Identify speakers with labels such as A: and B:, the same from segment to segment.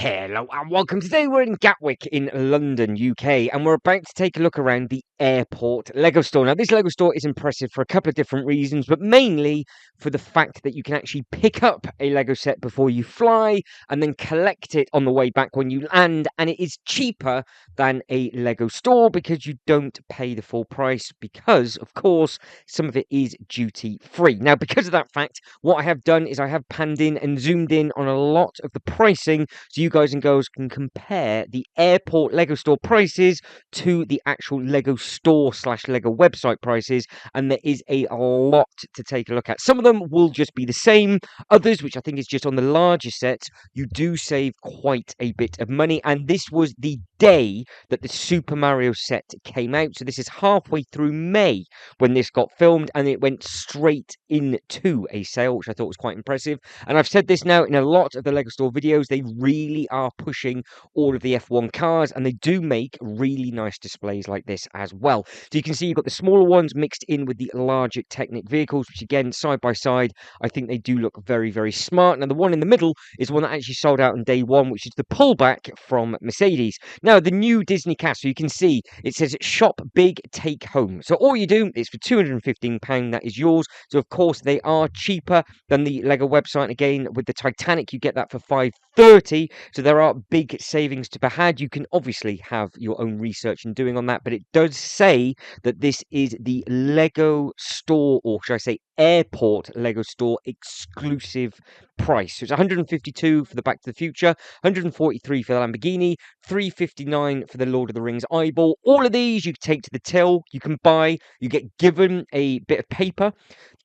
A: Hello and welcome. Today we're in Gatwick in London, UK, and we're about to take a look around the airport Lego store. Now, this Lego store is impressive for a couple of different reasons, but mainly for the fact that you can actually pick up a Lego set before you fly and then collect it on the way back when you land, and it is cheaper than a Lego store because you don't pay the full price because, of course, some of it is duty free. Now, because of that fact, what I have done is I have panned in and zoomed in on a lot of the pricing so you guys and girls can compare the airport Lego store prices to the actual Lego store / Lego website prices. And there is a lot to take a look at. Some of them will just be the same. Others, which I think is just on the larger sets, you do save quite a bit of money. And this was the day that the Super Mario set came out. So this is halfway through May when this got filmed, and it went straight into a sale, which I thought was quite impressive. And I've said this now in a lot of the Lego store videos, they really are pushing all of the F1 cars, and they do make really nice displays like this as well. So you can see you've got the smaller ones mixed in with the larger Technic vehicles, which again, side by side, I think they do look very, very smart. Now, the one in the middle is one that actually sold out on day one, which is the pullback from Mercedes. Now, the new Disney cast, so you can see it says shop big, take home. So all you do is for £215, that is yours. So of course they are cheaper than the Lego website. Again, with the Titanic, you get that for £530. So there are big savings to be had. You can obviously have your own research and doing on that, but it does say that this is the Lego store, or should I say airport Lego store exclusive price. So it's 152 for the Back to the Future, 143 for the Lamborghini, 359 for the Lord of the Rings eyeball. All of these you can take to the till, you can buy, you get given a bit of paper.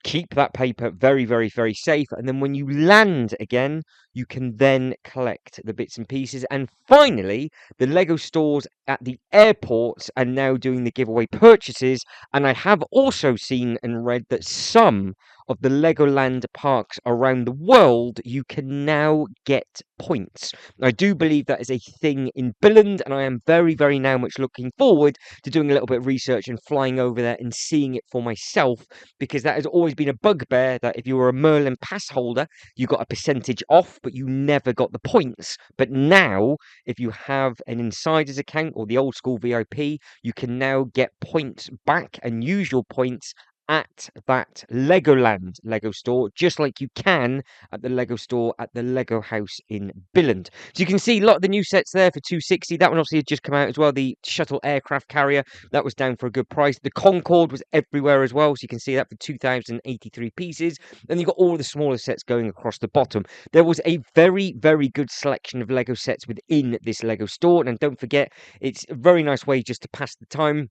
A: Keep that paper very, very, very safe. And then when you land again, you can then collect the bits and pieces. And finally, the Lego stores at the airports are now doing the giveaway purchases. And I have also seen and read that some of the Legoland parks around the world, you can now get points. I do believe that is a thing in Billund, and I am very, very now much looking forward to doing a little bit of research and flying over there and seeing it for myself, because that has always been a bugbear that if you were a Merlin pass holder, you got a percentage off, but you never got the points. But now, if you have an insider's account or the old school VIP, you can now get points back and use your points at that Legoland Lego store, just like you can at the Lego store at the Lego house in Billund. So you can see a lot of the new sets there for 260. That one obviously had just come out as well. The shuttle aircraft carrier, that was down for a good price. The Concorde was everywhere as well, so you can see that for 2,083 pieces. Then you've got all the smaller sets going across the bottom. There was a very, very good selection of Lego sets within this Lego store, and don't forget, it's a very nice way just to pass the time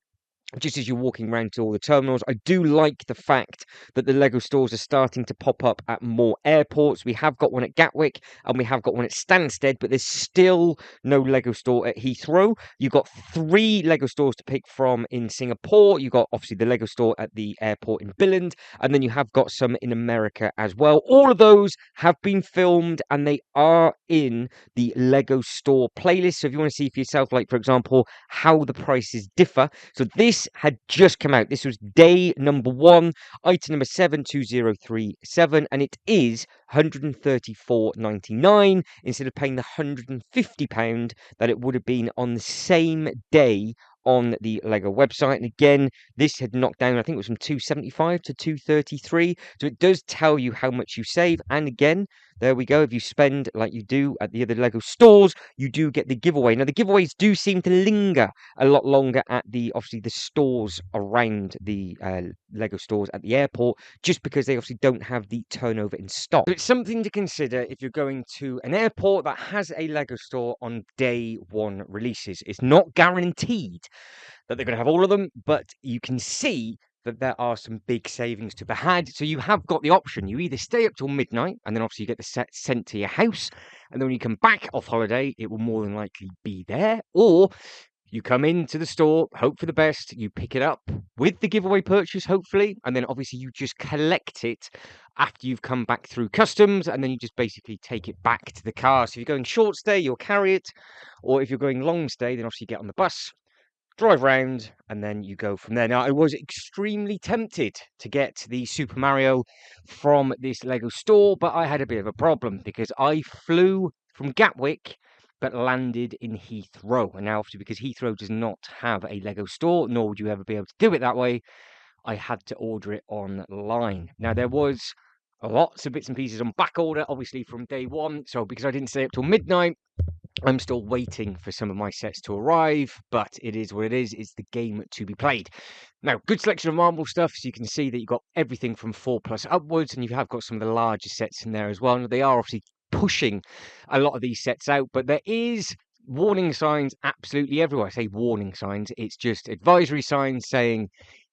A: just as you're walking around to all the terminals. I do like the fact that the Lego stores are starting to pop up at more airports. We have got one at Gatwick and we have got one at Stansted, but there's still no Lego store at Heathrow. You've got 3 Lego stores to pick from in Singapore. You've got obviously the Lego store at the airport in Billund, and then you have got some in America as well. All of those have been filmed and they are in the Lego store playlist. So if you want to see for yourself, like for example, how the prices differ. So this had just come out. This was day number 1, item number 72037, and it is £134.99 instead of paying the £150 that it would have been on the same day on the Lego website. And again, this had knocked down, I think it was from 275 to 233. So it does tell you how much you save. And again, there we go. If you spend like you do at the other Lego stores, you do get the giveaway. Now, the giveaways do seem to linger a lot longer at obviously the stores around the Lego stores at the airport, just because they obviously don't have the turnover in stock. So it's something to consider if you're going to an airport that has a Lego store on day 1 releases. It's not guaranteed that they're going to have all of them, but you can see that there are some big savings to be had. So you have got the option. You either stay up till midnight, and then obviously you get the set sent to your house, and then when you come back off holiday, it will more than likely be there. Or you come into the store, hope for the best, you pick it up with the giveaway purchase, hopefully, and then obviously you just collect it after you've come back through customs, and then you just basically take it back to the car. So if you're going short stay, you'll carry it, or if you're going long stay, then obviously you get on the bus, drive round, and then you go from there. Now, I was extremely tempted to get the Super Mario from this Lego store, but I had a bit of a problem because I flew from Gatwick but landed in Heathrow. And now, obviously, because Heathrow does not have a Lego store, nor would you ever be able to do it that way, I had to order it online. Now, there was lots of bits and pieces on back order, obviously, from day one. So because I didn't stay up till midnight, I'm still waiting for some of my sets to arrive, but it is what it is. It's the game to be played. Now, good selection of marble stuff. So you can see that you've got everything from 4+ upwards, and you have got some of the larger sets in there as well. Now, they are obviously pushing a lot of these sets out, but there is warning signs absolutely everywhere. I say warning signs, it's just advisory signs saying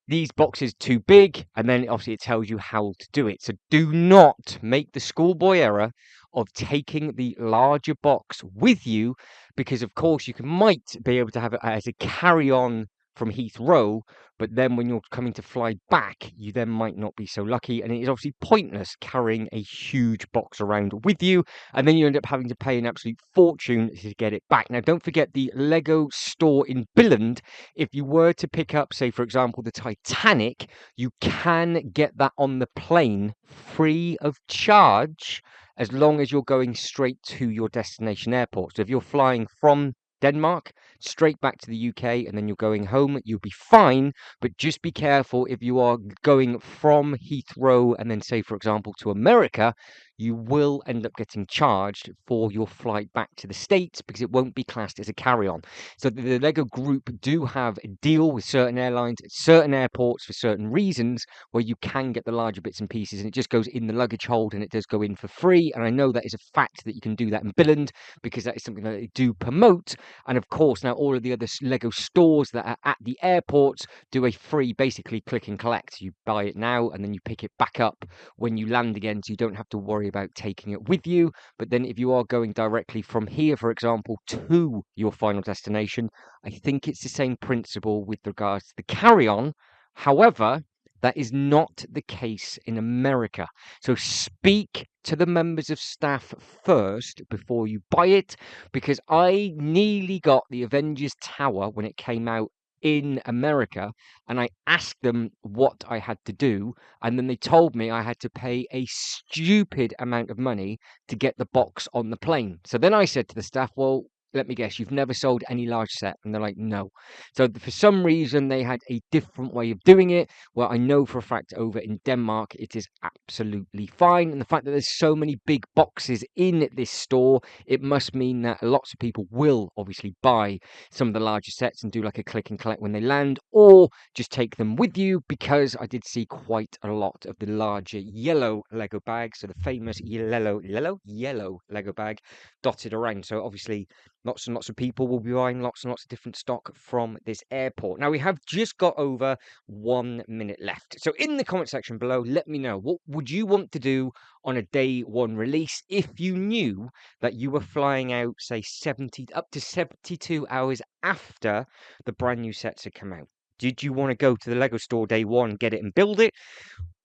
A: these boxes too big, and then obviously it tells you how to do it. So do not make the schoolboy error of taking the larger box with you, because of course you might be able to have it as a carry-on from Heathrow, but then when you're coming to fly back, you then might not be so lucky, and it is obviously pointless carrying a huge box around with you, and then you end up having to pay an absolute fortune to get it back. Now, don't forget the Lego store in Billund. If you were to pick up, say, for example, the Titanic, you can get that on the plane free of charge as long as you're going straight to your destination airport. So if you're flying from Denmark straight back to the UK and then you're going home, you'll be fine. But just be careful if you are going from Heathrow and then, say, for example, to America, you will end up getting charged for your flight back to the States because it won't be classed as a carry-on. So the Lego group do have a deal with certain airlines at certain airports for certain reasons where you can get the larger bits and pieces, and it just goes in the luggage hold and it does go in for free. And I know that is a fact that you can do that in Billund because that is something that they do promote. And of course, now all of the other Lego stores that are at the airports do a free, basically click and collect. You buy it now and then you pick it back up when you land again, so you don't have to worry about taking it with you. But then if you are going directly from here, for example, to your final destination, I think it's the same principle with regards to the carry-on. However, that is not the case in America. So speak to the members of staff first before you buy it, because I nearly got the Avengers Tower when it came out in America, and I asked them what I had to do, and then they told me I had to pay a stupid amount of money to get the box on the plane. So then I said to the staff, well, let me guess, you've never sold any large set? And they're like, no. So for some reason, they had a different way of doing it. Well, I know for a fact over in Denmark, it is absolutely fine. And the fact that there's so many big boxes in this store, it must mean that lots of people will obviously buy some of the larger sets and do like a click and collect when they land, or just take them with you, because I did see quite a lot of the larger yellow Lego bags. So the famous yellow Lego bag dotted around. So obviously, lots and lots of people will be buying lots and lots of different stock from this airport. Now, we have just got over 1 minute left. So in the comment section below, let me know, what would you want to do on a day one release if you knew that you were flying out, say, 70 up to 72 hours after the brand new sets had come out? Did you want to go to the Lego store day one, get it and build it?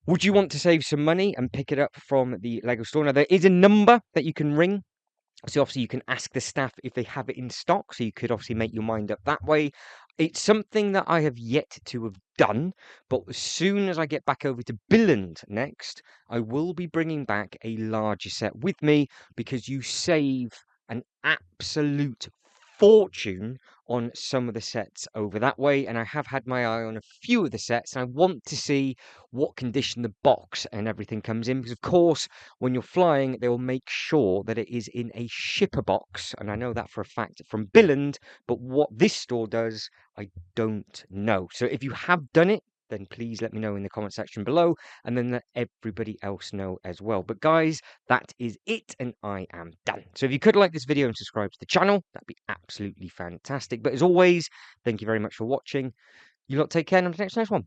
A: Would you want to save some money and pick it up from the Lego store? Now, there is a number that you can ring. So obviously you can ask the staff if they have it in stock. So you could obviously make your mind up that way. It's something that I have yet to have done, but as soon as I get back over to Billund next, I will be bringing back a larger set with me, because you save an absolute fortune on some of the sets over that way. And I have had my eye on a few of the sets, and I want to see what condition the box and everything comes in, because of course when you're flying they will make sure that it is in a shipper box, and I know that for a fact from Billund, but what this store does I don't know. So if you have done it, then please let me know in the comment section below, and then let everybody else know as well. But guys, that is it, and I am done. So if you could like this video and subscribe to the channel, that'd be absolutely fantastic. But as always, thank you very much for watching. You lot take care, and until next one.